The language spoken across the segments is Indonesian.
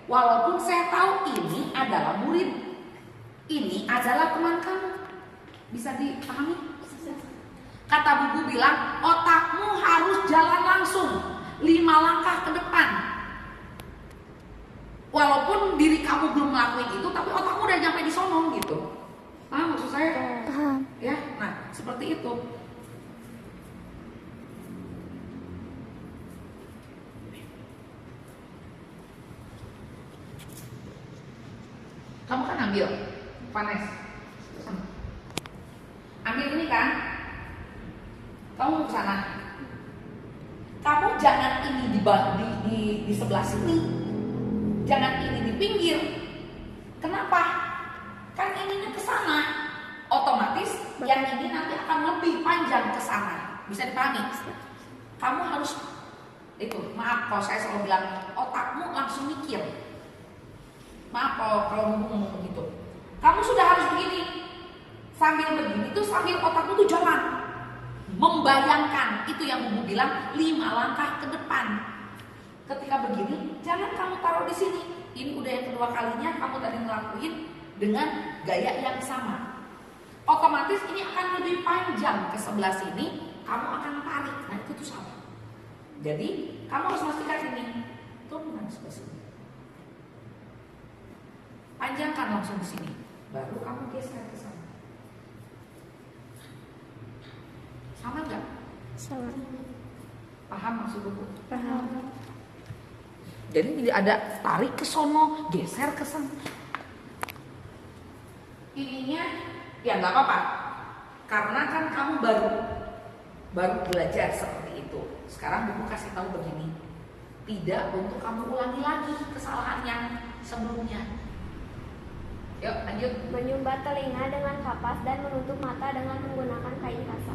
Walaupun saya tahu ini adalah murid, ini adalah teman kamu. Bisa dipahami? Kata buku bilang, otakmu harus jalan langsung 5 langkah ke depan. Walaupun diri kamu belum ngelakuin itu, tapi otakmu udah nyampe di sono gitu. Paham maksud saya? Paham. Ya, nah seperti itu. Kamu kan ambil, Vanes, ambil ini kan, kamu ke sana. Kamu jangan ini di sebelah sini, jangan ini di pinggir. Kenapa? Kan ininya ke sana, otomatis yang ini nanti akan lebih panjang ke sana. Bisa dipahami? Kamu harus itu. Maaf kalau saya selalu bilang, otakmu langsung mikir. Maaf kalau ngomong begitu. Kamu sudah harus begini. Sambil begini tuh sambil otakmu tuh jalan. Membayangkan, itu yang Bubu bilang 5 langkah ke depan. Ketika begini, jangan kamu taruh di sini. Ini udah yang kedua kalinya kamu tadi ngelakuin dengan gaya yang sama. Otomatis ini akan lebih panjang ke sebelah sini, kamu akan tarik. Nah, itu tuh salah. Jadi, kamu harus pastikan ini. Turunkan sebelah sini. Panjangkan langsung di sini, baru kamu geser ke sana. Sama nggak? Sama. Paham maksud Buku? Paham. Jadi tidak ada tarik ke sono, geser ke sana. Ininya ya nggak apa-apa, karena kan kamu baru belajar seperti itu. Sekarang Buku kasih tahu begini, tidak untuk kamu ulangi lagi kesalahan yang sebelumnya. Yuk lanjut. Menyumbat telinga dengan kapas dan menutup mata dengan menggunakan kain kasa.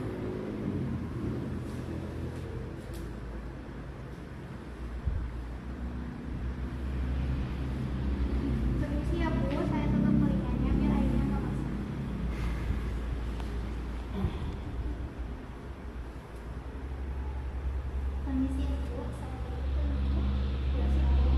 Permisi ya Bu, saya tutup telinganya biar airnya nggak masuk. Permisi ya Bu, saya tutup telinganya biar airnya nggak masuk.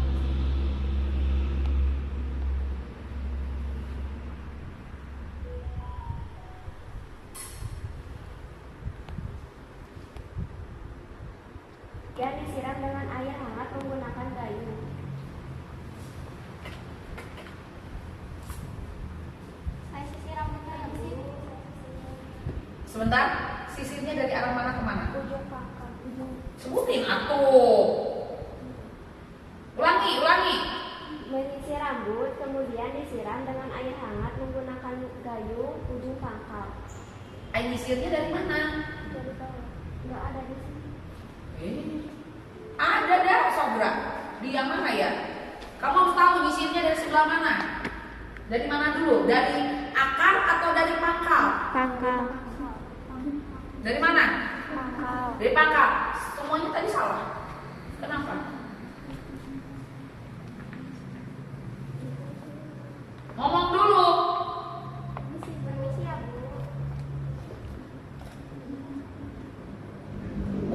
Dan disiram dengan air hangat menggunakan kayu. Saya sisir rambutnya ya Bu. Sebentar, sisirnya dari arah mana ke mana? Ujung pangkal. Sebutin atuh. Ulangi. Menyisir rambut, kemudian disiram dengan air hangat menggunakan gayung ujung pangkal. Air sisirnya dari mana? Dari bawah. Nggak ada di sini. Ada dah Sobra. Di yang mana ya? Kamu harus tahu nyisirnya dari sebelah mana. Dari mana dulu? Dari akar atau dari pangkal? Pangkal. Dari mana? Pangkal. Dari pangkal. Semuanya tadi salah. Kenapa? Ngomong dulu. Permisi ya Bu.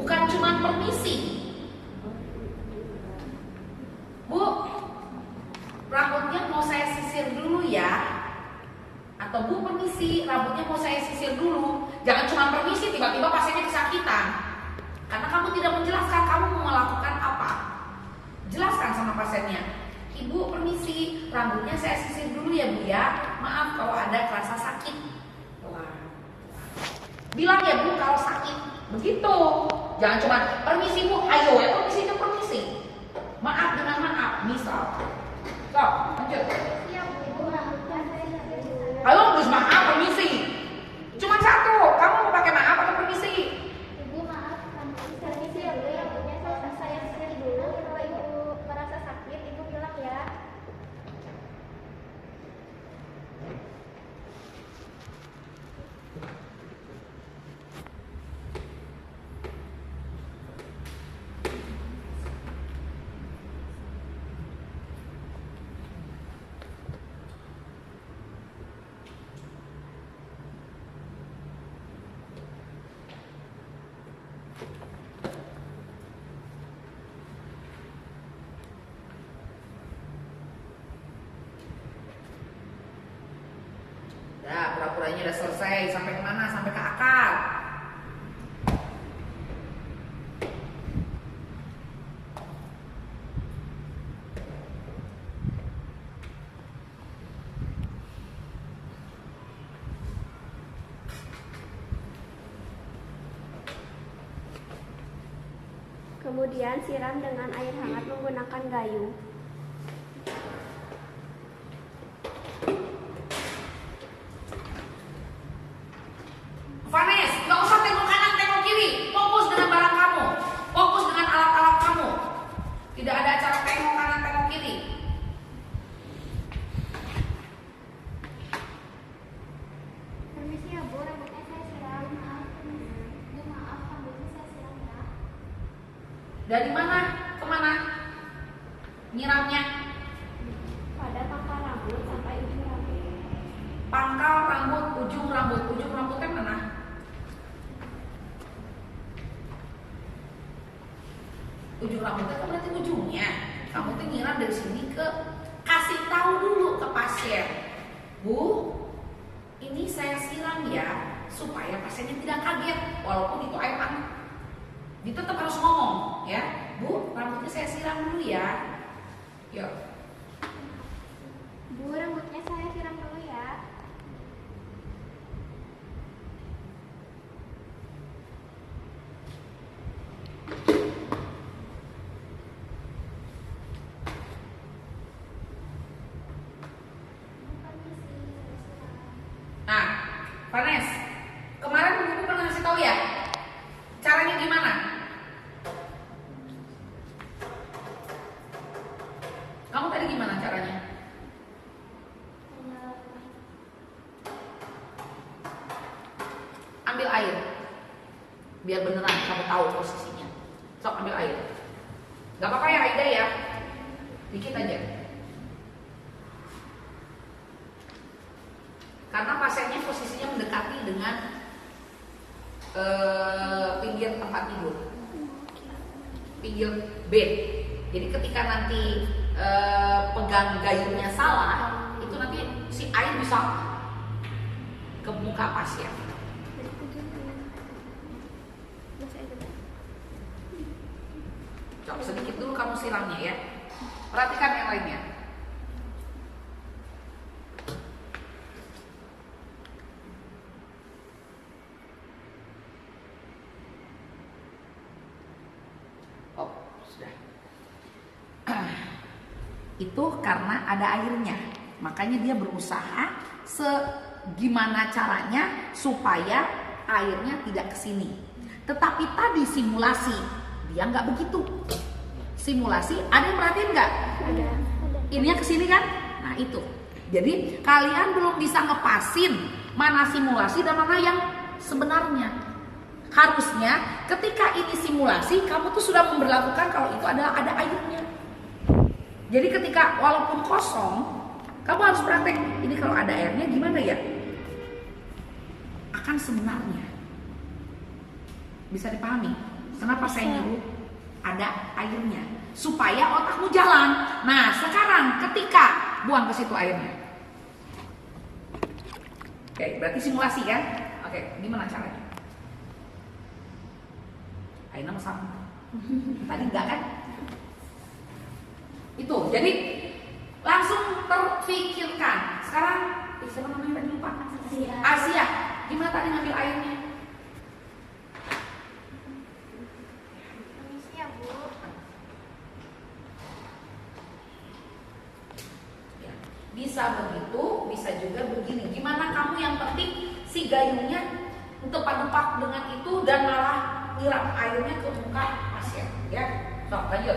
Bukan cuma permisi. Bu, rambutnya mau saya sisir dulu ya. Atau Bu permisi, rambutnya mau saya sisir dulu. Jangan cuma permisi, tiba-tiba pasiennya kesakitan. Karena kamu tidak menjelaskan kamu mau melakukan apa. Jelaskan sama pasiennya. Ibu permisi, rambutnya saya sisir dulu ya Bu ya. Maaf kalau ada rasa sakit. Wah. Bilang ya Bu kalau sakit. Begitu. Jangan cuma permisi Bu, ayo ya permisi itu permisi. Maaf dengan maaf, misal. So, lanjut. Iya Bu, rambutnya saya sisir dulu. Kalau terus maaf permisi. Cuma satu, kamu mau pakai maaf atau permisi? Ibu maaf, permisi ya Bu, rambutnya saya sisir dulu. Kalau Ibu merasa sakit, Ibu bilang ya. urainya udah selesai. Sampai kemana? Sampai ke akar. Kemudian siram dengan air hangat menggunakan gayung. Vanes, nggak usah tengok kanan, tengok kiri. Fokus dengan barang kamu. Fokus dengan alat-alat kamu. Tidak ada acara tengok kanan, tengok kiri. Permisi ya Bu, rambutnya saya siram. Maaf, permisi. Bu, maaf, rambutnya saya siram ya. Dari mana? Kemana? Nyiramnya? Pada pangkal rambut sampai ujung rambut. Pangkal rambut, ujung rambut. Ujung rambutnya mana? Ujung rambutnya kan berarti ujungnya. Kamu tuh nyiram dari sini ke, kasih tahu dulu ke pasien, Bu, ini saya siram ya, supaya pasiennya tidak kaget walaupun itu air hangat. Dia tetap harus ngomong ya, Bu, rambutnya saya siram dulu ya. Yuk. Bu, rambutnya saya siram dulu ya. Nah, Vanes, kemarin ibu pernah ngasih tahu ya, caranya gimana? Kamu tadi gimana caranya? Ambil air, biar beneran kamu tahu posisinya. Sok ambil air. Gak apa-apa ya Aida ya, dikit aja. Karena pasiennya posisinya mendekati dengan pinggir tempat tidur, pinggir bed. Jadi ketika nanti pegang gayungnya salah, itu nanti si air bisa ke muka pasien. Coba sedikit dulu kamu siramnya ya. Perhatikan yang lainnya. Oh, sudah. Itu karena ada airnya. Makanya dia berusaha segimana caranya supaya airnya tidak ke sini. Tetapi tadi simulasi dia nggak begitu. Simulasi ada yang perhatiin nggak? Ada. Ininya ke sini kan? Nah itu. Jadi kalian belum bisa ngepasin mana simulasi dan mana yang sebenarnya. Harusnya ketika ini simulasi kamu tuh sudah memberlakukan kalau itu adalah ada airnya. Jadi ketika walaupun kosong, kamu harus praktek. Ini kalau ada airnya gimana ya? Akan sebenarnya. Bisa dipahami? Kenapa saya nyuruh ada airnya? Supaya otakmu jalan. Nah sekarang ketika buang ke situ airnya. Oke, berarti simulasi kan? Oke, gimana caranya? Aina sama. Tadi enggak kan? Itu, jadi langsung terfikirkan. Sekarang, siapa namanya tadi lupa? Asia. Gimana tadi ngambil airnya? Permisi ya Bu. Ya, bisa begitu, bisa juga begini. Gimana kamu yang penting si gayungnya tepat-tepat dengan itu dan malah nyiram airnya ke muka pasien, ya. So, lanjut.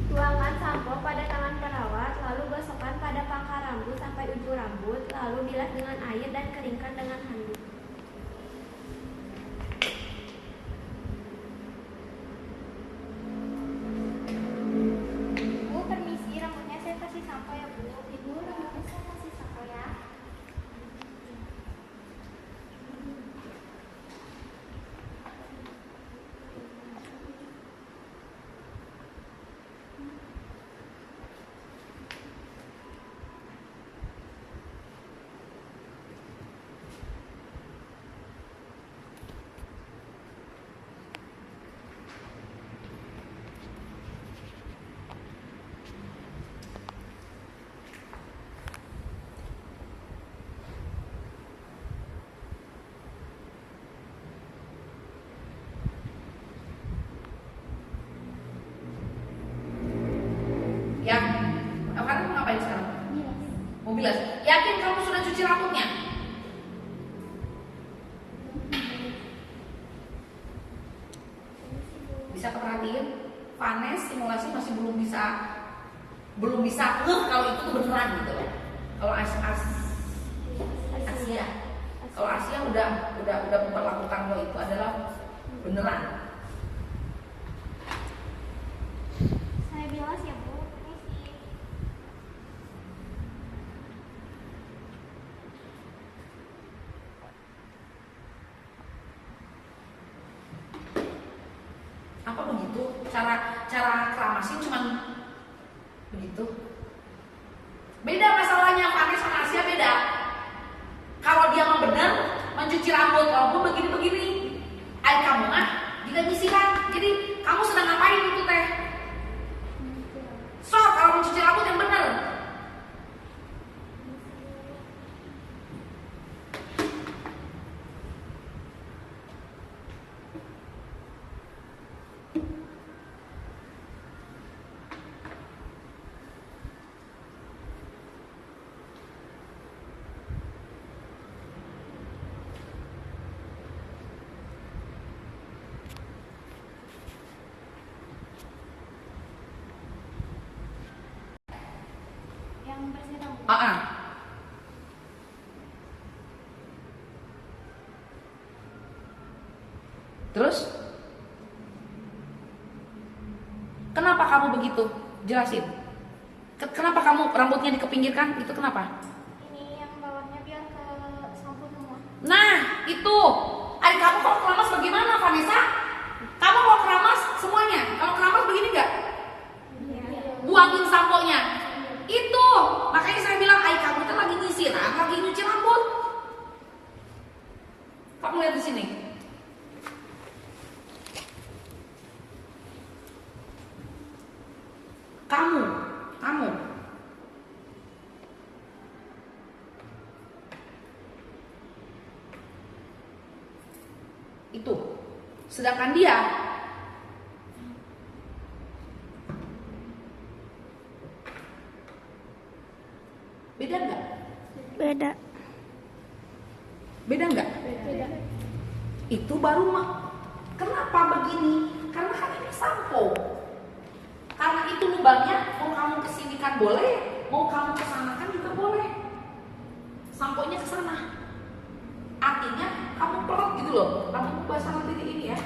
Tuangkan sampo pada tangan perawat, lalu gosokkan pada pangkal rambut sampai ujung rambut, lalu bilas dengan air dan keringkan dengan handuk. Bu, permisi, rambutnya saya kasih sampo ya Bu. Ibu, rambutnya saya kasih sampo ya. Ya, kamu mau ngapain sekarang? Bilas. Mau bilas. Yakin kamu sudah cuci rambutnya? Bisa keperhatiin? Vanes simulasi masih belum bisa kalau itu tuh beneran gitu ya. Kalau Asia, kalau Asia udah memperlakukan lo itu adalah beneran. Saya bilas ya Bu, permisi. Apa begitu? Cara keramasin cuman begitu? Beda masalahnya, Vanes sama Asia beda. Kalau dia mau benar mencuci rambut walaupun begini-begini, air kamu mah juga nyisiran. Jadi kamu sedang ngapain itu teh? So, kalau mencuci rambut yang benar. Yang bersih rambut. Terus? Kenapa kamu begitu? Jelasin. Kenapa kamu rambutnya dikepinggirkan? Itu kenapa? Ini yang bawahnya biar ke sampo semua. Nah, itu. Adik kamu kalau keramas bagaimana, Vanessa? Kamu kalau keramas semuanya. Kalau keramas begini nggak? Iya. Buangin samponya. Itu. Makanya saya bilang adik kamu itu lagi nyisiran, lagi nyuci rambut. Kamu lihat di sini. Kamu. Itu. Sedangkan dia beda nggak? Beda. Beda nggak? Beda. Itu baru kenapa begini? Karena kan ini sampo. Karena itu lubangnya mau kamu kesinikan boleh, mau kamu kesanakan juga boleh. Samponya ke sana. Artinya kamu pelot gitu loh. Kamu basah nanti ini ya.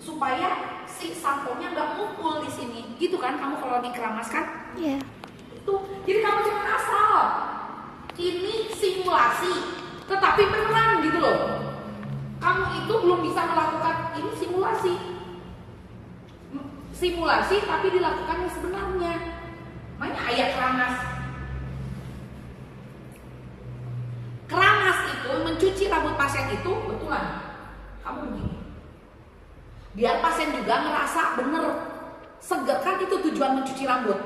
Supaya si samponya nggak ngumpul di sini. Gitu kan kamu kalau dikeramaskan? Iya. Itu. Jadi kamu jangan asal. Ini simulasi, tetapi beneran gitu loh. Kamu itu belum bisa melakukan ini simulasi. Simulasi tapi dilakukan yang sebenarnya. Makanya ayat keramas. Keramas itu mencuci rambut pasien itu betulan. Kamu begini. Biar pasien juga ngerasa bener seger, kan itu tujuan mencuci rambut.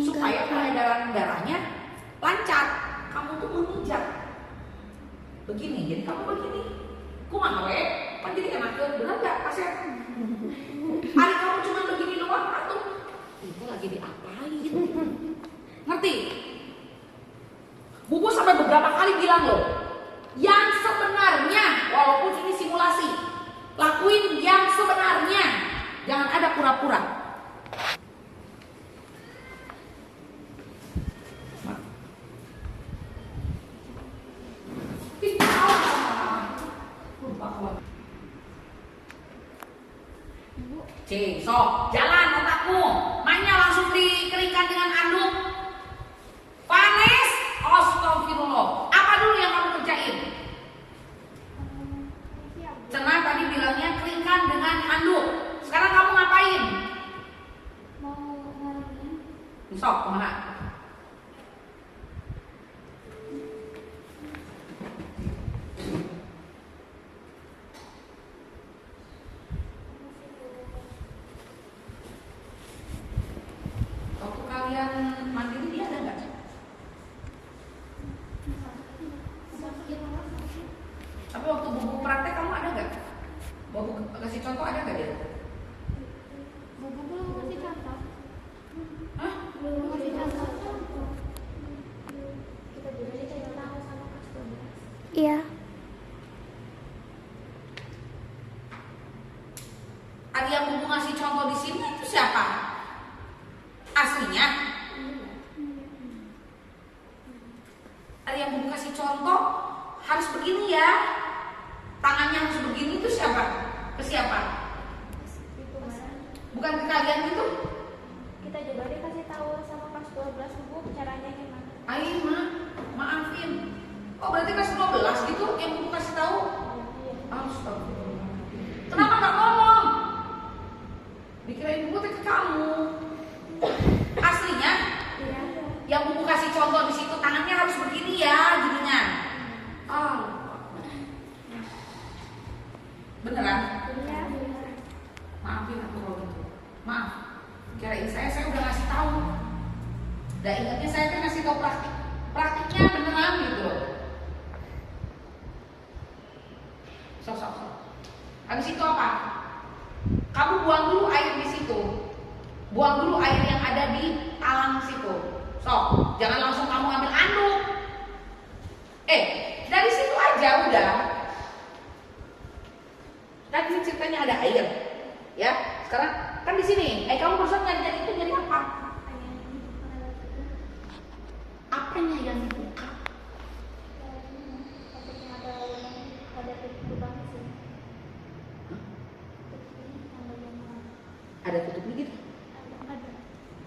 Supaya peredaran darahnya lancar. Kamu tuh memijat. Begini, jadi kamu begini. Kumaha we? Kan jadi enakeun, bener gak pasien? Hari kamu cuma begini doang atau itu lagi diapain? Ngerti? Bubu sampai beberapa kali bilang loh, yang sebenarnya, walaupun ini simulasi, lakuin yang sebenarnya, jangan ada pura-pura. Sok, jalan otakmu. Mainnya langsung dikeringkan dengan anduk. Vanes, astagfirullah. Apa dulu yang kamu kerjain? Cenah tadi bilangnya keringkan dengan anduk. Sekarang kamu ngapain? Mau ngaringin. Sok, kemana? Waktu kalian mandiri dia ada nggak? Tapi waktu buku praktek kamu ada nggak? Buku kasih contoh ada nggak dia? Bubu belum kasih contoh. aslinya. Ada yang buku kasih contoh harus begini ya, tangannya harus begini, itu siapa? Ke siapa? Bukan ke kalian gitu? Kita juga dikasih tahu sama kelas 12 Bu caranya gimana. Ayo maafin. Oh berarti kelas 12 gitu yang buku kasih tahu? Astagfirullah. Kenapa nggak ngomong? Dikirain buku ke kamu. Aslinya yang buku kasih contoh di situ tangannya harus begini ya jadinya. Oh. Beneran? Maafin aku kalau gitu. Maaf. Kirain saya udah ngasih tahu. Dan ingatnya saya kan ngasih tahu praktiknya beneran gitu. Sok. Habis itu apa? Kamu buang dulu air di situ. Buang dulu air yang ada di talang situ. Sok, jangan langsung kamu ambil anduk. Dari situ aja udah. Tadi ceritanya ada air. Ya, sekarang kan di sini. Kamu barusan nyari itu nyari apa? Apanya yang dibuka? Ada tutupnya gitu?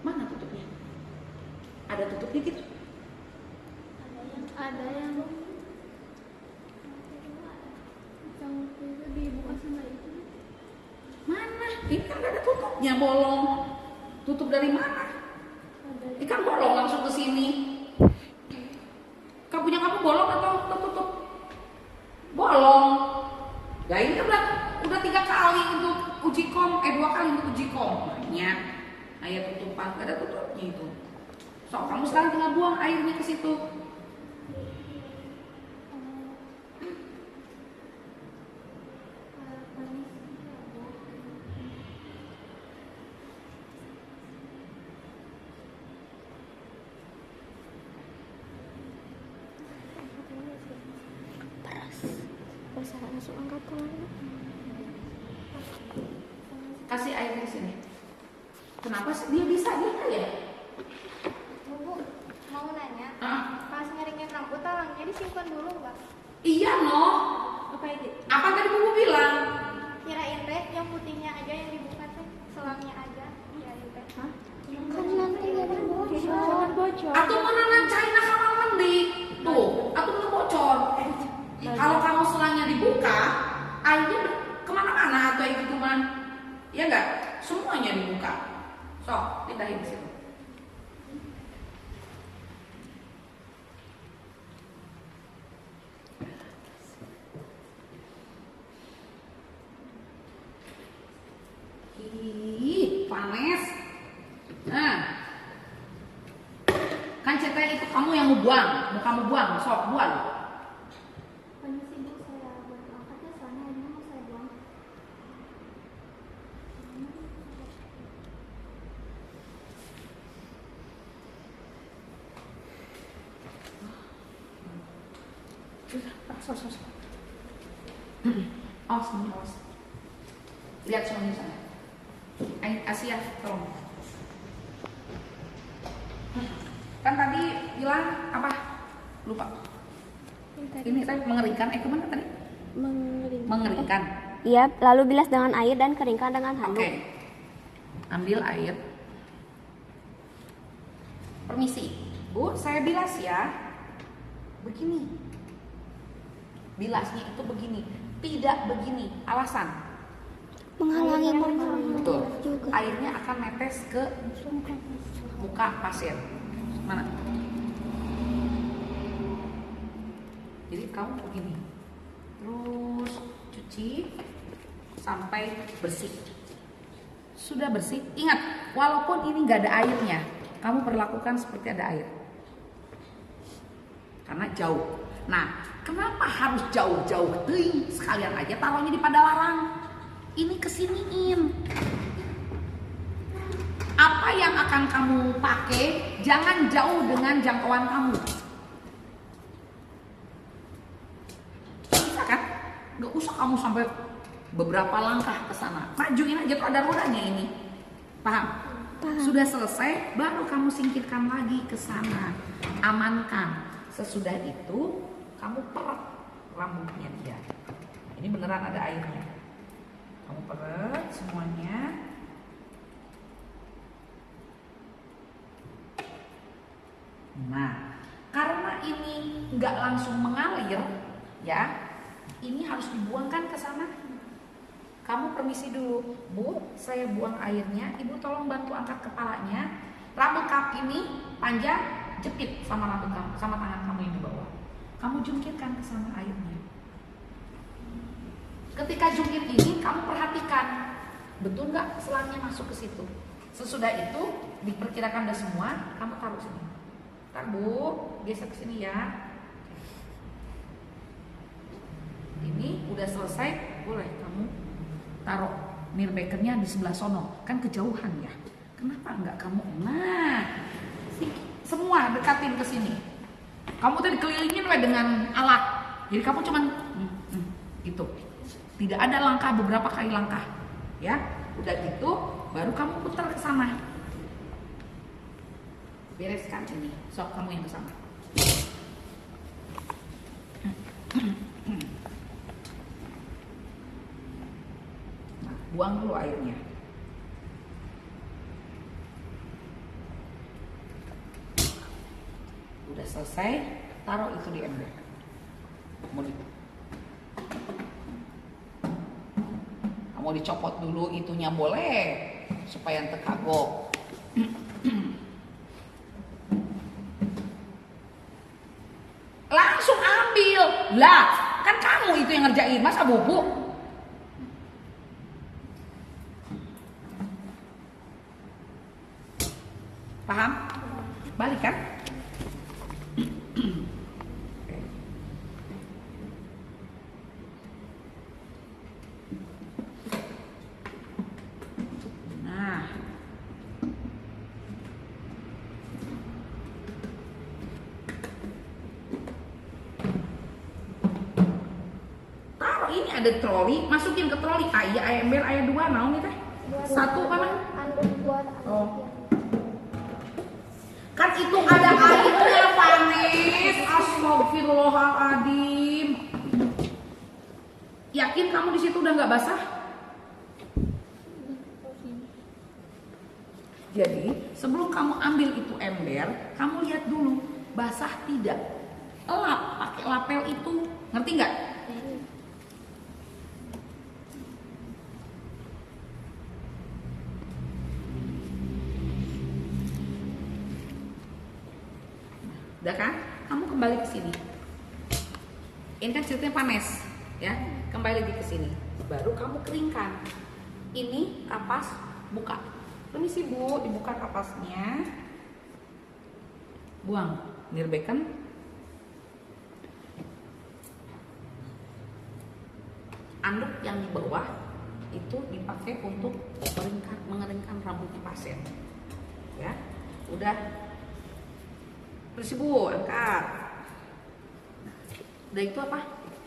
Mana tutupnya? Ada tutupnya gitu? Ada yang itu dibuka sama itu. Mana? Ini kan gak ada tutupnya, bolong. Tutup dari mana? Ini kan bolong langsung ke sini. Punya kamu bolong atau tertutup? Bolong. Ya ini kan udah 3 kali untuk uji kom, 2 kali untuk uji kom. Makanya air tutupan gak ada tutupnya itu. So kamu sekarang tinggal buang airnya ke situ. Kasih airnya di sini. Kenapa sih dia bisa ya? Bu, mau nanya. Pas ngeringin rambut talangnya disimpan dulu nggak? Iya noh. Apa itu? Apa tadi kamu bilang? Kirain teh yang putihnya aja yang dibuka teh, selangnya aja. Kirain teh. Hah? Kan nanti jadi Jangan bocor. Atau mana China kamar mandi? Tuh, atau belum bocor. Kalau kamu selangnya dibuka, airnya kemana-mana atau itu cuma, ya enggak? Semuanya dibuka. Sok, pindahin di situ. Ih, panas. Nah, kan ceritanya itu kamu yang mau buang, sok buang. Permisi Bu, saya buat angkat ya, soalnya ini mau saya buang. Awas. Awas. Lihat semuanya sana. Asia, tolong. Kan tadi bilang apa? Lupa. Ini tadi mengeringkan. Kemana tadi? Mengeringkan. Iya, lalu bilas dengan air dan keringkan dengan handuk. Oke. Ambil air. Permisi, Bu, saya bilas ya. Begini. Bilasnya itu begini, tidak begini. Alasan? menghalangi Betul. juga. Airnya akan netes ke muka pasien. Mana? Jadi kamu begini. Terus cuci sampai bersih. Sudah bersih, ingat, walaupun ini nggak ada airnya, kamu perlakukan seperti ada air. Karena jauh. Nah, kenapa harus jauh-jauh? Sekalian aja taruhnya di Padalarang. Ini kesiniin. Apa yang akan kamu pakai, jangan jauh dengan jangkauan kamu. Bisa kan? Gak usah kamu sampai beberapa langkah ke sana. Majuin aja tuh ada rodanya ini. Paham? Sudah selesai, baru kamu singkirkan lagi ke sana. Amankan. Sesudah itu, kamu peret rambutnya dia. Ini beneran ada airnya. Kamu peret semuanya. Nah, karena ini nggak langsung mengalir, ya, ini harus dibuangkan ke sana. Kamu permisi dulu, Bu, saya buang airnya. Ibu tolong bantu angkat kepalanya. Rambut kamu ini panjang, jepit sama rambut kamu, sama tangan kamu yang di bawah. Kamu jungkirkan ke sana airnya. Ketika jungkir ini, kamu perhatikan, betul nggak selangnya masuk ke situ. Sesudah itu, diperkirakan udah semua, kamu taruh sini. Ntar Bu, geser ke sini ya. Ini udah selesai, boleh kamu taruh nirbekernya di sebelah sono, kan kejauhan ya. Kenapa enggak kamu? Nah, semua dekatin ke sini. Kamu tuh dikelilingin dengan alat. Jadi kamu cuman gitu. Tidak ada langkah, beberapa kali langkah. Ya, udah gitu baru kamu putar ke sana. Bereskan ini. Sok kamu yang ke sana. Buang dulu airnya. Udah selesai, taruh itu di ember. Mau dicopot dulu itunya boleh, supaya ente kagok. Langsung ambil. Lah, kan kamu itu yang ngerjain, masa Bubu? Paham? Balik kan? Nah. Taruh ini ada troli, masukin ke troli. Aya ember aya 2 naon teh? 1 apa? Anduk buat Oh. Kan itu ada airnya, Vanes. Astagfirullahaladzim. Yakin kamu di situ udah nggak basah? Jadi sebelum kamu ambil itu ember, kamu lihat dulu basah tidak. Elap pakai lapel itu, ngerti nggak? Udah kan? Kamu kembali ke sini. Ini kan ceritanya panas, ya. Kembali lagi ke sini. Baru kamu keringkan. Ini kapas buka. Permisi Bu, dibuka kapasnya. Buang nirbeken. Anduk yang di bawah itu dipakai untuk mengeringkan rambutnya pasien. Ya, udah. Permisi Bu, angkat. Udah itu apa?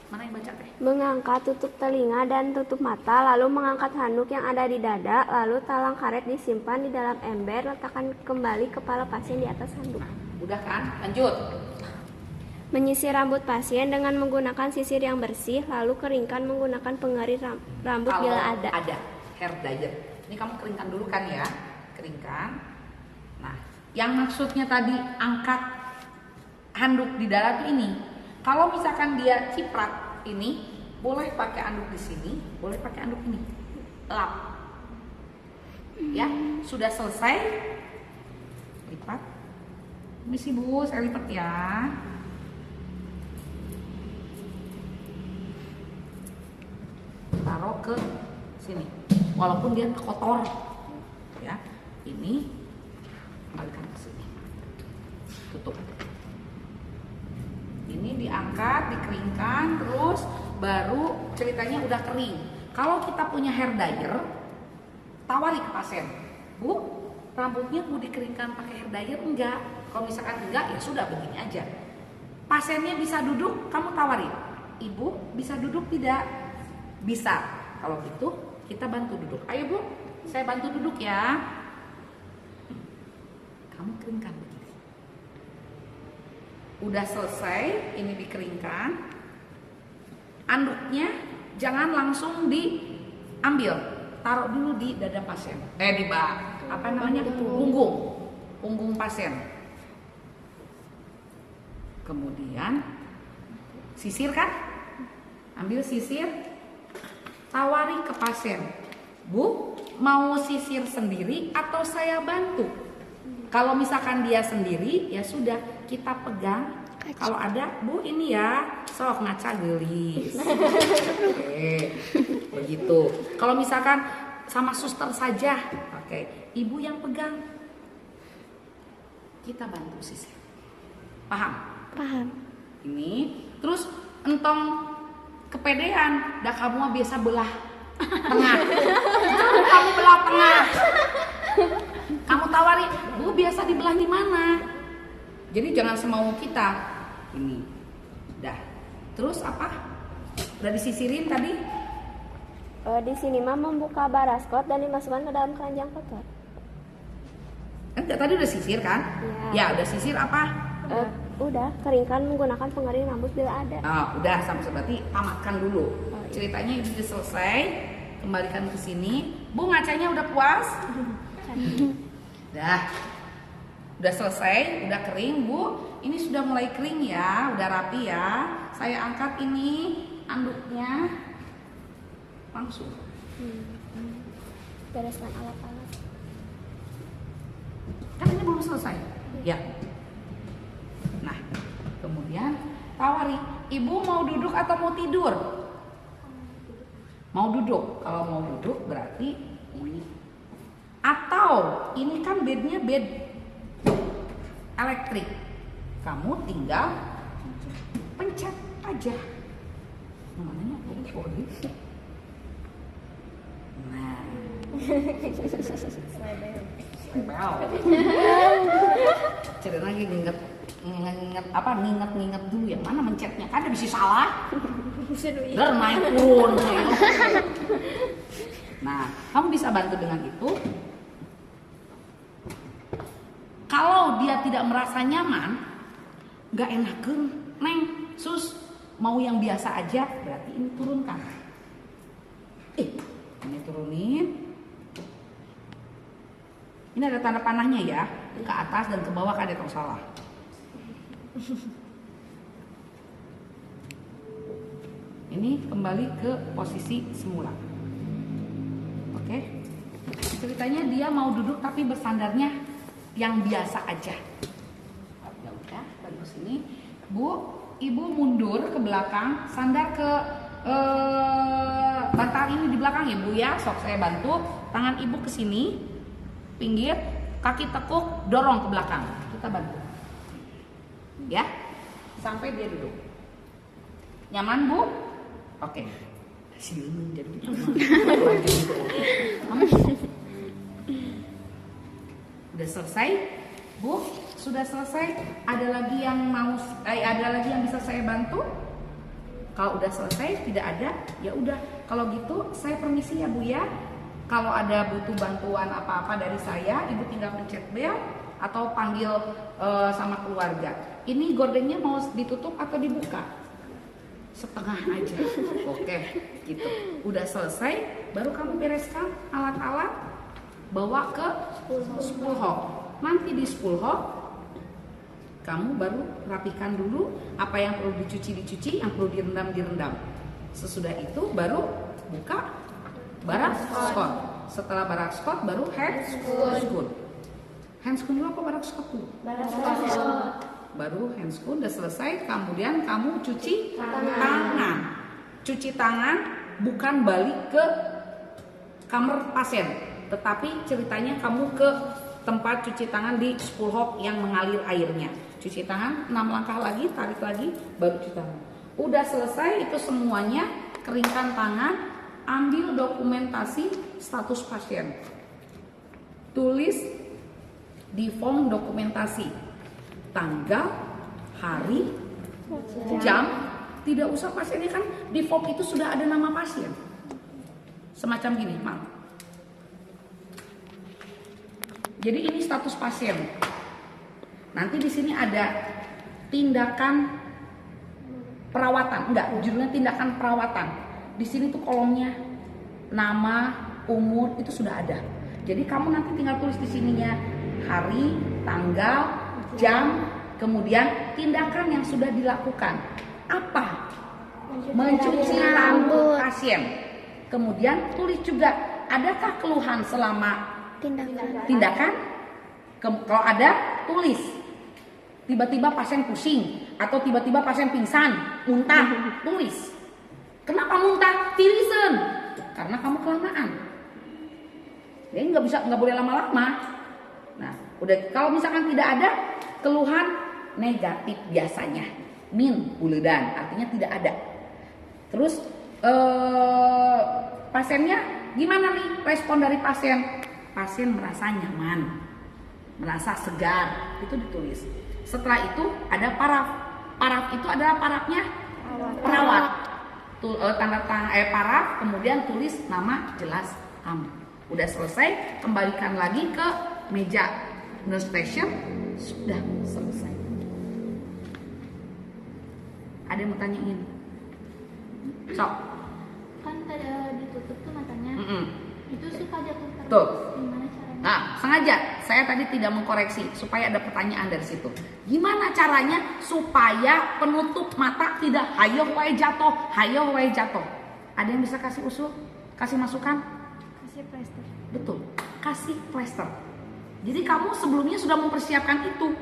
Mana yang baca teh? Mengangkat tutup telinga dan tutup mata, lalu mengangkat handuk yang ada di dada, lalu talang karet disimpan di dalam ember, letakkan kembali kepala pasien di atas handuk. Udah kan? Lanjut. Menyisir rambut pasien dengan menggunakan sisir yang bersih, lalu keringkan menggunakan pengering rambut Kalau bila ada. hair dryer. Ini kamu keringkan dulu kan ya? Keringkan. Nah, yang maksudnya tadi angkat handuk di dada tuh ini. Kalau misalkan dia ciprat ini, boleh pakai anduk di sini, boleh pakai anduk ini. Lap. Ya, sudah selesai. Lipat. Misi Bu, saya lipat ya. Taruh ke sini. Walaupun dia kotor. Ya. Ini kembalikan ke sini. Tutup. Ini diangkat, dikeringkan, terus baru ceritanya udah kering. Kalau kita punya hair dryer, tawari ke pasien, Bu, rambutnya mau dikeringkan pakai hair dryer enggak? Kalau misalkan enggak, ya sudah begini aja. Pasiennya bisa duduk, kamu tawari, Ibu bisa duduk tidak? Bisa. Kalau gitu kita bantu duduk. Ayo Bu, saya bantu duduk ya. Udah selesai, ini dikeringkan. Anduknya jangan langsung diambil, taruh dulu di dada pasien. Di apa namanya? Punggung pasien. Kemudian sisir kan? Ambil sisir, tawari ke pasien. Bu, mau sisir sendiri atau saya bantu? Kalau misalkan dia sendiri, ya sudah kita pegang. Kalau ada, Bu ini ya, sok ngaca gelis. Oke, begitu. Kalau misalkan sama suster saja, oke, ibu yang pegang. Kita bantu sisir. Paham? Paham. Ini, terus entong kepedean, dah kamu mah biasa belah tengah. Kamu belah tengah. Kamu tawari, Bu biasa dibelah di mana? Jadi jangan semau kita. Ini, dah. Terus apa? Udah disisirin tadi? Di sini mah membuka baraskot dan dimasukkan ke dalam keranjang kotor. Kan tadi udah sisir kan? Ya. Ya udah sisir apa? Udah, keringkan menggunakan pengering rambut bila ada. Udah sampai berarti tamatkan dulu. Ceritanya ini udah selesai. Kembalikan ke sini. Bu ngacanya udah puas? Udah selesai, udah kering Bu. Ini sudah mulai kering ya, udah rapi ya. Saya angkat ini anduknya langsung. Bereskan alat-alat. Kan ini belum selesai. Ya. Nah, kemudian tawari, Ibu mau duduk atau mau tidur? Mau duduk. Kalau mau duduk berarti ini. Atau ini kan bednya bed elektrik. Kamu tinggal pencet aja. Namanya kode. Nah. Cerita lagi nginget dulu yang mana mencetnya, kan ada bisa salah. Naik turun. Nah, kamu bisa bantu dengan itu. Kalau dia tidak merasa nyaman, nggak enakeun, Neng, Sus, mau yang biasa aja, berarti ini turunkan. Ini turunin. Ini ada tanda panahnya ya, ke atas dan ke bawah kan ada yang salah. Ini kembali ke posisi semula. Oke. Ceritanya dia mau duduk tapi bersandarnya yang biasa aja. Ya udah, bagus ini. Bu, Ibu mundur ke belakang, sandar ke bantal ini di belakang ya Bu ya. Sok saya bantu. Tangan Ibu ke sini, pinggir, kaki tekuk, dorong ke belakang. Kita bantu. Ya, sampai dia duduk. Nyaman Bu? Oke. Sileun jadi udah selesai, Bu? Sudah selesai? Ada lagi yang bisa saya bantu? Kalau udah selesai, tidak ada, ya udah. Kalau gitu, saya permisi ya Bu ya. Kalau ada butuh bantuan apa-apa dari saya, Ibu tinggal pencet bel atau panggil sama keluarga. Ini gordengnya mau ditutup atau dibuka? Setengah aja. Oke, gitu. Udah selesai, baru kamu bereskan alat-alat, bawa ke spool hog. Nanti di spool hog kamu baru rapikan dulu apa yang perlu dicuci, yang perlu direndam. Sesudah itu baru buka barak scot. Setelah barak scot baru hand scone. Hand scone dulu apa barak scot dulu? Baru hand scone udah selesai, kemudian kamu cuci tangan. Cuci tangan bukan balik ke kamar pasien, tetapi ceritanya kamu ke tempat cuci tangan di spool hog yang mengalir airnya. Cuci tangan 6 langkah lagi, tarik lagi, baru cuci tangan. Udah selesai itu semuanya, keringkan tangan, ambil dokumentasi status pasien. Tulis di form dokumentasi tanggal, hari, jam. Tidak usah pasiennya kan di form itu sudah ada nama pasien. Semacam gini, Mang. Jadi ini status pasien. Nanti di sini ada tindakan perawatan, enggak, judulnya tindakan perawatan. Di sini tuh kolomnya nama, umur itu sudah ada. Jadi kamu nanti tinggal tulis di sininya hari, tanggal, jam, kemudian tindakan yang sudah dilakukan. Apa? Mencuci rambut pasien. Kemudian tulis juga, adakah keluhan selama tindakan? Kalau ada, tulis. Tiba-tiba pasien pusing atau tiba-tiba pasien pingsan, muntah, tulis. Kenapa muntah? Tirisan. Karena kamu kelamaan. Jadi nggak boleh lama-lama. Nah, udah kalau misalkan tidak ada keluhan negatif biasanya, buledan, artinya tidak ada. Terus pasiennya gimana nih respon dari pasien? Pasien merasa nyaman, merasa segar, itu ditulis. Setelah itu ada paraf. Paraf itu adalah parafnya perawat. Tanda tangan paraf, kemudian tulis nama jelas kamu. Udah selesai, kembalikan lagi ke meja nurse station, sudah selesai. Ada yang mau tanyain? Sok. Kan tadi ditutup tuh matanya. Itu suka jatuh terus. Tuh. Gimana caranya? Nah, sengaja saya tadi tidak mengkoreksi supaya ada pertanyaan dari situ. Gimana caranya supaya penutup mata tidak hayo wae jatuh? Ada yang bisa kasih usul? Kasih masukan? Kasih plester. Betul, kasih plester. Jadi kamu sebelumnya sudah mempersiapkan itu.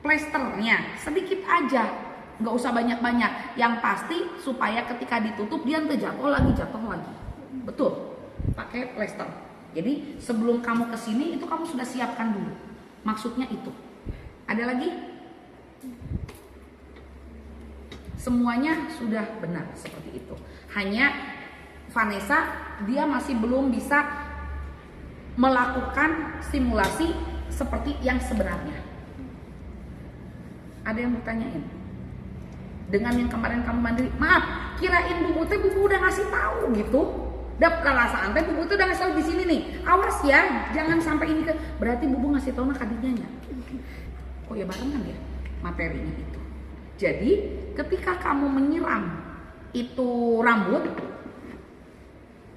Plesternya sedikit aja, nggak usah banyak-banyak. Yang pasti supaya ketika ditutup dia jatuh lagi. Betul, pakai plester. Jadi sebelum kamu kesini itu kamu sudah siapkan dulu. Maksudnya itu. Ada lagi? Semuanya sudah benar seperti itu. Hanya Vanessa dia masih belum bisa melakukan simulasi seperti yang sebenarnya. Ada yang bertanyain? Dengan yang kemarin kamu mandiri, maaf, kirain bubu udah ngasih tahu gitu. Dap perasaan teh bubu tuh udah ngasih tahu di sini nih. Awas ya, jangan sampai ini ke. Berarti bubu ngasih tahu kadinya. Oh ya barengan ya materinya itu. Jadi ketika kamu menyiram itu rambut,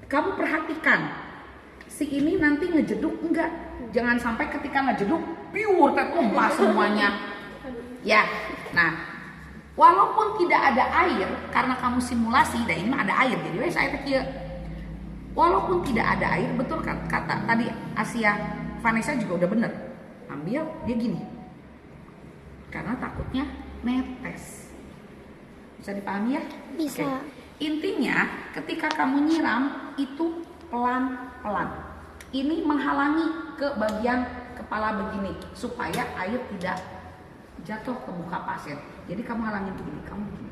kamu perhatikan si ini nanti ngejeduk enggak. Jangan sampai ketika ngejeduk pure tumpah semuanya. Ya, nah walaupun tidak ada air karena kamu simulasi, dan ini ada air jadi saya pikir. Walaupun tidak ada air, betul kan kata tadi Asia Vanessa juga udah bener. Ambil dia gini. Karena takutnya netes. Bisa dipahami ya? Bisa. Oke. Intinya ketika kamu nyiram itu pelan-pelan. Ini menghalangi ke bagian kepala begini supaya air tidak jatuh ke muka pasien. Jadi kamu halangin begini, kamu begini.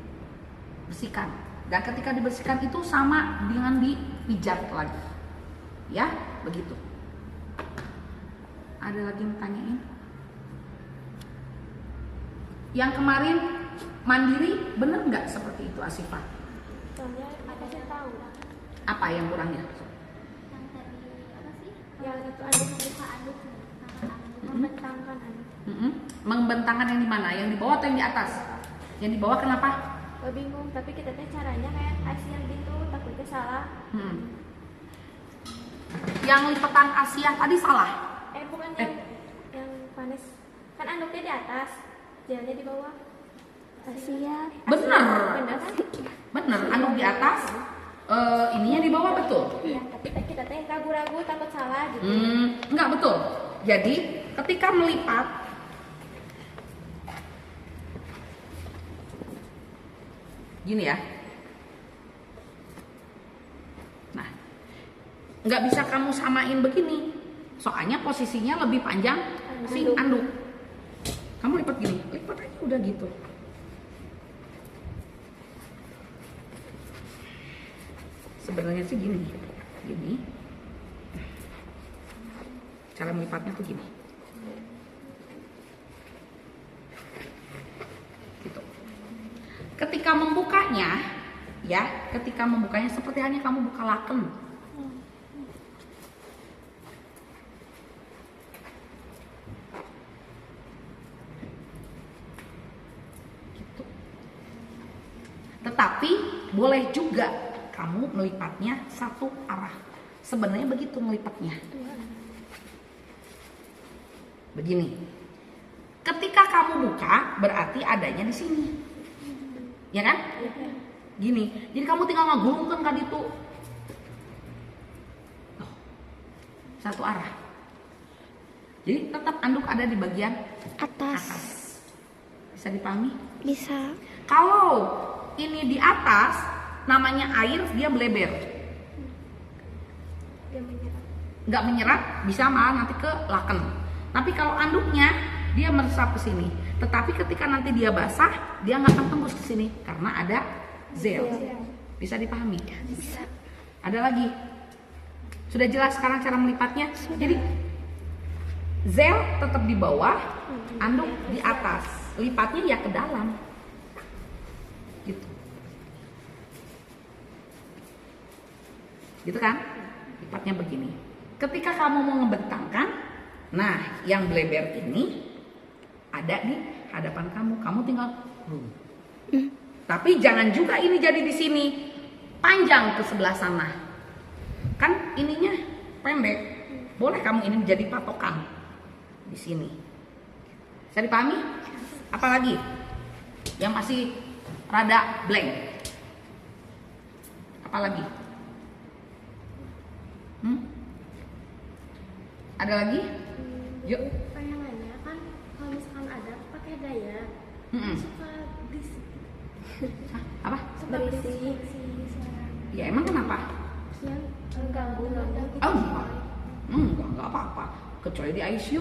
Bersihkan. Dan ketika dibersihkan itu sama dengan dipijat lagi. Ya, begitu. Ada lagi yang tanyain? Yang kemarin mandiri bener nggak seperti itu Asifah? Soalnya ada yang tahu. Apa yang kurangnya? Yang tadi apa sih? Yang itu aduk. Membentangkan aduk. Membentangkan yang di mana? Yang di bawah atau yang di atas? Yang di bawah kenapa? Bingung, tapi kita teh caranya kayak Asia gitu, takutnya salah. Yang lipetan Asia tadi salah. Bukan yang panas. Kan anduknya di atas, gelnya di bawah. Asia. Bener. Bener kan? Bener, anduk di atas, ininya di bawah betul. Iya, tapi kita teh ragu-ragu takut salah gitu. Enggak betul. Jadi ketika melipat gini ya. Nah, nggak bisa kamu samain begini. Soalnya posisinya lebih panjang si anduk. Kamu lipat gini, lipat aja udah gitu. Sebenarnya sih gini. Cara melipatnya tuh gini. Gitu. Ketika membukanya, seperti halnya kamu buka laken. Tetapi boleh juga kamu melipatnya satu arah. Sebenarnya begitu melipatnya. Begini. Ketika kamu buka berarti adanya di sini. Ya kan? Gini. Jadi kamu tinggal ngagulungkan kan itu. Satu arah. Jadi tetap anduk ada di bagian atas. Bisa dipahami? Bisa. Kalau ini di atas, namanya air, dia bleber. Nggak menyerap, bisa malah nanti ke laken. Tapi kalau anduknya, dia meresap ke sini. Tetapi ketika nanti dia basah, dia nggak akan tembus ke sini karena ada zel. Bisa dipahami? Bisa. Ada lagi? Sudah jelas sekarang cara melipatnya? Jadi zel tetap di bawah, anduk di atas. Lipatnya ya ke dalam. Gitu. Gitu kan? Lipatnya begini. Ketika kamu mau ngebentangkan, nah yang bleber ini ada di hadapan kamu. Kamu tinggal Tapi jangan juga ini jadi di sini. Panjang ke sebelah sana. Kan ininya pendek. Boleh kamu ini menjadi patokan di sini. Bisa dipahami? Apalagi yang masih rada blank? Apalagi? Ada lagi? Yuk. Pengen nanya kan, kalau misalkan ada pakai daya, suka berisik. Apa? Suka berisik suara. Ya emang kenapa? Yang ganggu gitu. Oh enggak apa-apa. Kecuali di ICU.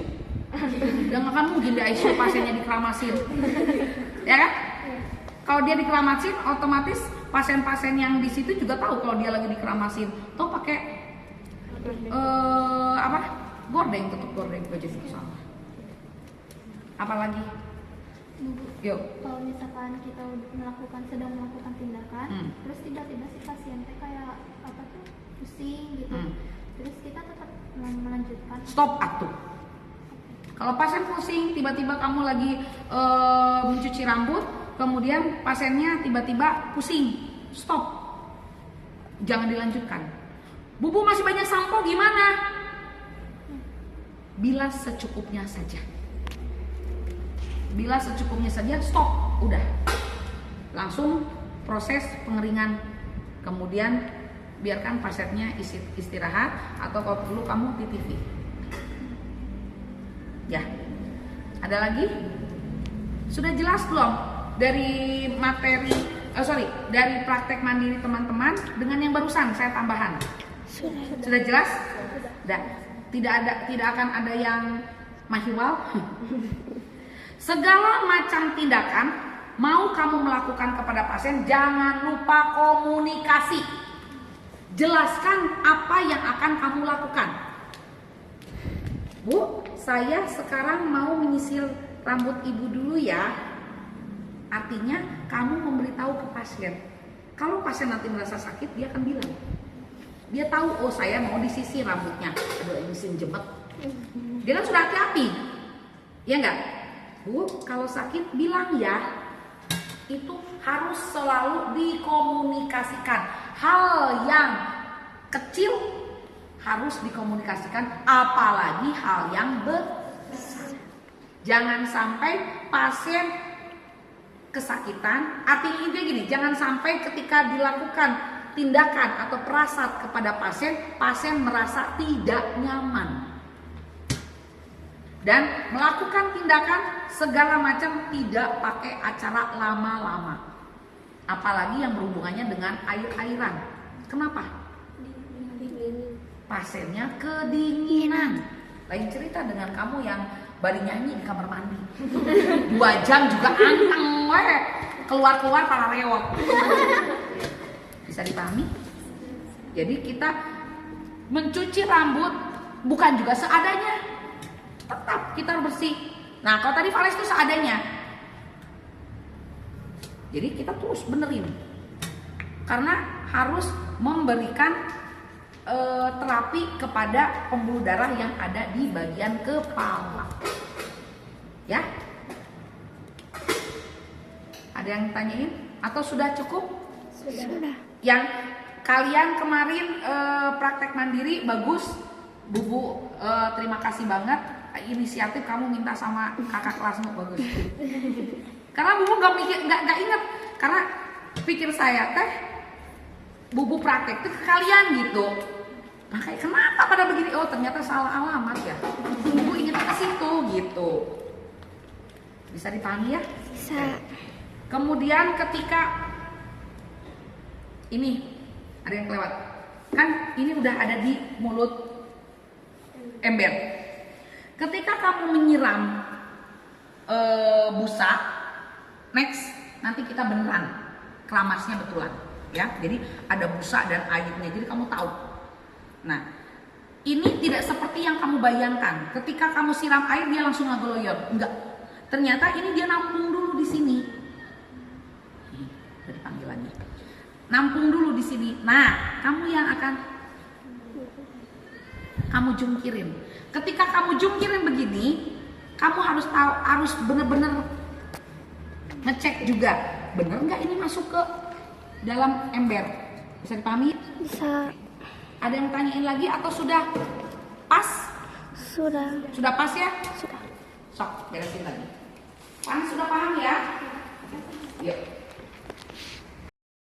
Udah nggak akan mungkin di ICU pasiennya dikeramasin. Ya kan? Kalau dia dikeramasin, otomatis pasien-pasien yang di situ juga tahu kalau dia lagi dikeramasin. Tuh pakai gordeng, tutup gordeng baju sama. Apalagi? Yuk. Kalau misalkan kita sedang melakukan tindakan, terus tiba-tiba si pasien teh kayak apa tuh pusing gitu, terus kita tetap melanjutkan. Stop atuh. Kalau pasien pusing, tiba-tiba kamu lagi mencuci rambut, kemudian pasiennya tiba-tiba pusing, stop. Jangan dilanjutkan. Bubu masih banyak sampo gimana? Bilas secukupnya saja. Bilas secukupnya saja, stop, udah. Langsung proses pengeringan. Kemudian biarkan pasiennya istirahat atau kalau perlu kamu TTV. Ya. Ada lagi? Sudah jelas belum dari materi dari praktek mandiri teman-teman dengan yang barusan saya tambahan? Sudah jelas? Sudah. Tidak akan ada yang mahiwal. Segala macam tindakan mau kamu melakukan kepada pasien, jangan lupa komunikasi. Jelaskan apa yang akan kamu lakukan. Bu, saya sekarang mau menyisir rambut ibu dulu ya. Artinya kamu memberitahu ke pasien. Kalau pasien nanti merasa sakit, dia akan bilang. Dia tahu, oh saya mau disisir rambutnya. Aduh, ini mesin jebet. Dia kan sudah hati-hati. Ya enggak? Bu, kalau sakit bilang ya. Itu harus selalu dikomunikasikan. Hal yang kecil harus dikomunikasikan, apalagi hal yang besar. Jangan sampai pasien kesakitan. Artinya intinya gini, jangan sampai ketika dilakukan tindakan atau perasat kepada pasien, pasien merasa tidak nyaman dan melakukan tindakan segala macam tidak pakai acara lama-lama, apalagi yang berhubungannya dengan air-airan. Kenapa? Pasiennya kedinginan. Lain cerita dengan kamu yang bari nyanyi di kamar mandi 2 jam juga anteng we, keluar-keluar para rewot. Bisa dipahami? Jadi kita mencuci rambut bukan juga seadanya. Tetap kita harus bersih. Nah, kalau tadi Vales itu seadanya. Jadi kita terus benerin. Karena harus memberikan terapi kepada pembuluh darah yang ada di bagian kepala. Ya? Ada yang tanyain? Atau sudah cukup? Sudah. Yang kalian kemarin praktek mandiri bagus, Bubu terima kasih banget. Inisiatif kamu minta sama kakak kelasmu bagus. Karena Bubu nggak inget, karena pikir saya teh Bubu praktek tuh ke kalian gitu. Makanya kenapa pada begini? Oh ternyata salah alamat ya. Bubu inget ke situ gitu. Bisa dipahami ya? Bisa. Kemudian ketika ini ada yang kelewat, kan ini udah ada di mulut ember. Ketika kamu menyiram busa, next nanti kita beneran keramasnya betulan, ya. Jadi ada busa dan airnya, jadi kamu tahu. Nah, ini tidak seperti yang kamu bayangkan. Ketika kamu siram air dia langsung ngegoyor, enggak. Ternyata ini dia nampung dulu di sini. Udah dipanggil lagi. Nampung dulu di sini. Nah, kamu yang akan kamu jungkirin. Ketika kamu jungkirin begini, kamu harus tahu, harus benar-benar ngecek juga, benar nggak ini masuk ke dalam ember. Bisa dipahami? Bisa. Ada yang tanyain lagi atau sudah pas? Sudah. Sudah pas ya? Sudah. Sok, beresin lagi. Kan sudah paham ya? Yuk.